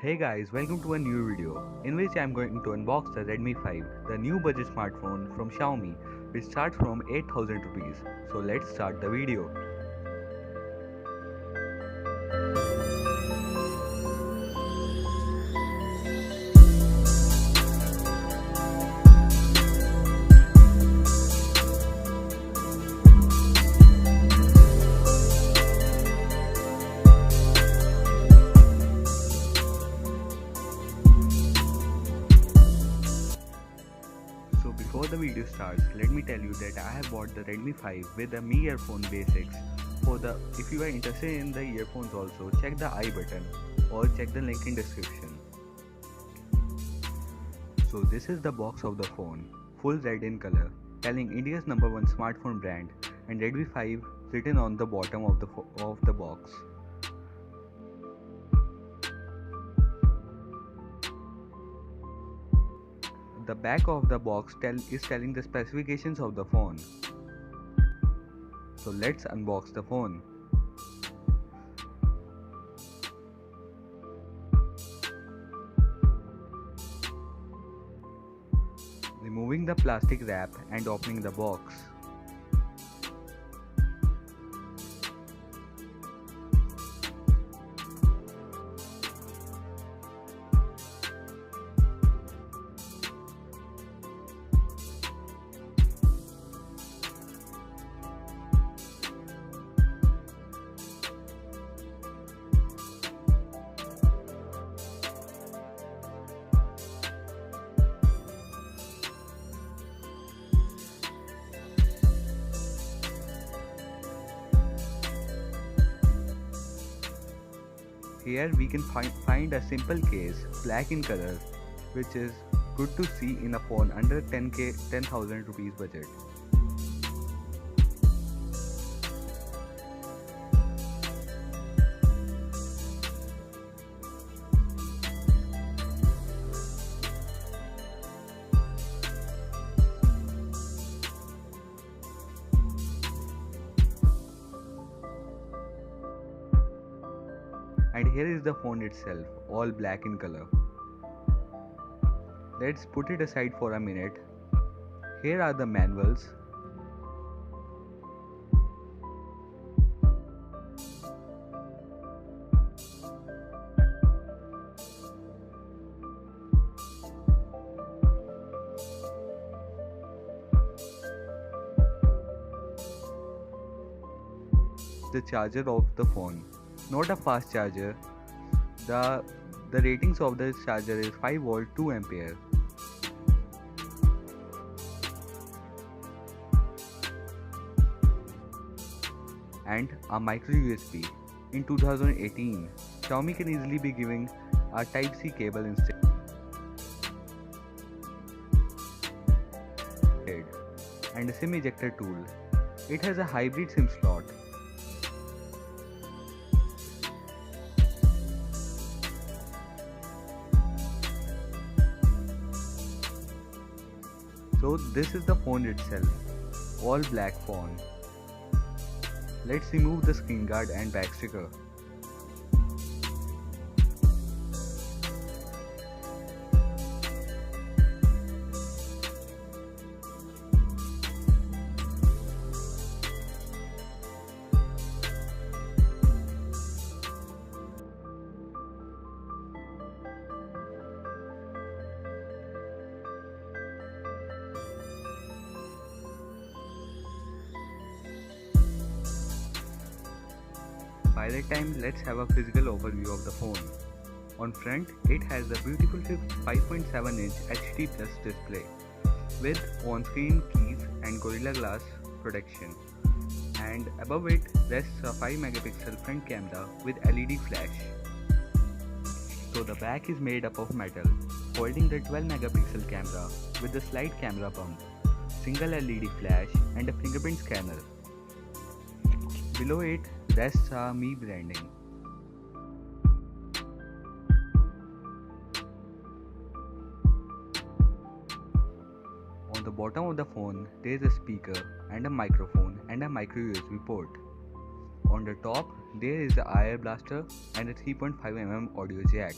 Hey guys, welcome to a new video in which I am going to unbox the Redmi 5, the new budget smartphone from Xiaomi, which starts from 8000 rupees. So let's start the video. So before the video starts, let me tell you that I have bought the Redmi 5 with the Mi earphone basics. If you are interested in the earphones also, check the I button or check the link in description. So this is the box of the phone, full red in color, telling India's #1 smartphone brand and Redmi 5 written on the bottom of the box. The back of the box is telling the specifications of the phone. So let's unbox the phone. Removing the plastic wrap and opening the box. Here we can find a simple case, black in color, which is good to see in a phone under 10,000 rupees budget. And here is the phone itself, all black in color. Let's put it aside for a minute. Here are the manuals. The charger of the phone. Not a fast charger. The ratings of the charger is 5 volt 2 ampere. And a micro USB. In 2018, Xiaomi can easily be giving a Type-C cable instead. And a SIM ejector tool. It has a hybrid SIM slot. So this is the phone itself, all black phone. Let's remove the screen guard and back sticker. By that time, let's have a physical overview of the phone. On front, it has a beautiful 5.7-inch HD Plus display with on-screen keys and Gorilla Glass protection. And above it rests a 5-megapixel front camera with LED flash. So the back is made up of metal, holding the 12-megapixel camera with the slide camera bump, single LED flash and a fingerprint scanner. Below it rests a Mi branding. On the bottom of the phone, there is a speaker and a microphone and a micro USB port. On the top, there is a IR blaster and a 3.5mm audio jack.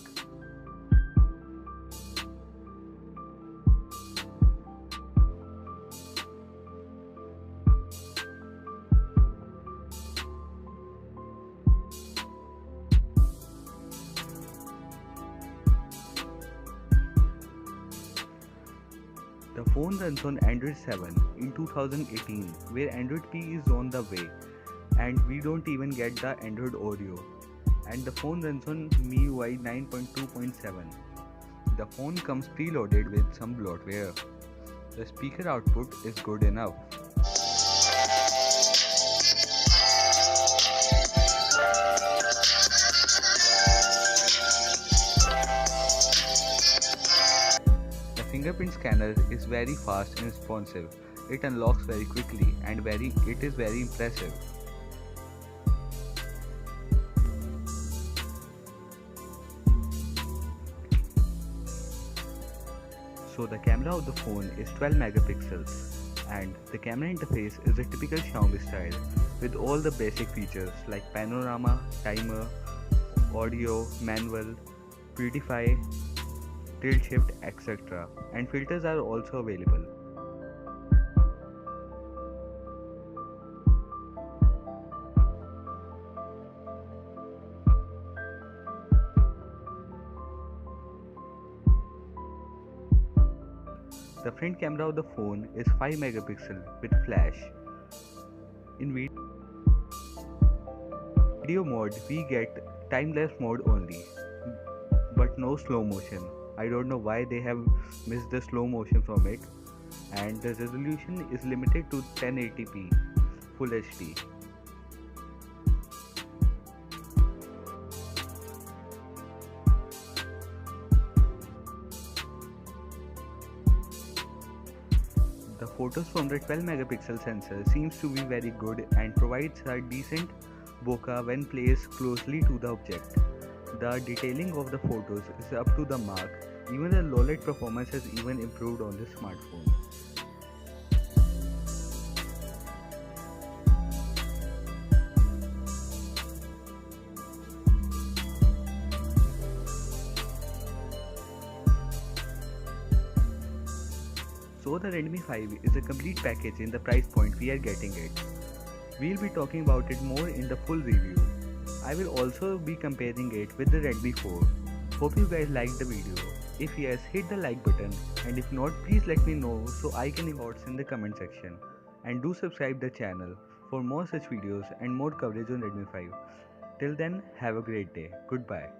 phone runs on Android 7 in 2018, where Android P is on the way, and we don't even get the Android Oreo. And the phone runs on MIUI 9.2.7. The phone comes preloaded with some bloatware. The speaker output is good enough. The fingerprint scanner is very fast and responsive. It unlocks very quickly and it is very impressive. So the camera of the phone is 12 megapixels and the camera interface is a typical Xiaomi style with all the basic features like panorama, timer, audio, manual, beautify, tilt shift, etc. And filters are also available. The front camera of the phone is 5 megapixel with flash. In video mode we get time-lapse mode only, but no slow motion. I don't know why they have missed the slow motion from it. And the resolution is limited to 1080p Full HD. The photos from the 12 megapixel sensor seems to be very good and provides a decent bokeh when placed closely to the object. The detailing of the photos is up to the mark. Even the low light performance has even improved on this smartphone. So the Redmi 5 is a complete package in the price point we are getting it. We'll be talking about it more in the full review. I will also be comparing it with the Redmi 4. Hope you guys liked the video. If yes, hit the like button, and if not, please let me know so I can thoughts in the comment section. And do subscribe the channel for more such videos and more coverage on Redmi 5. Till then, have a great day. Goodbye.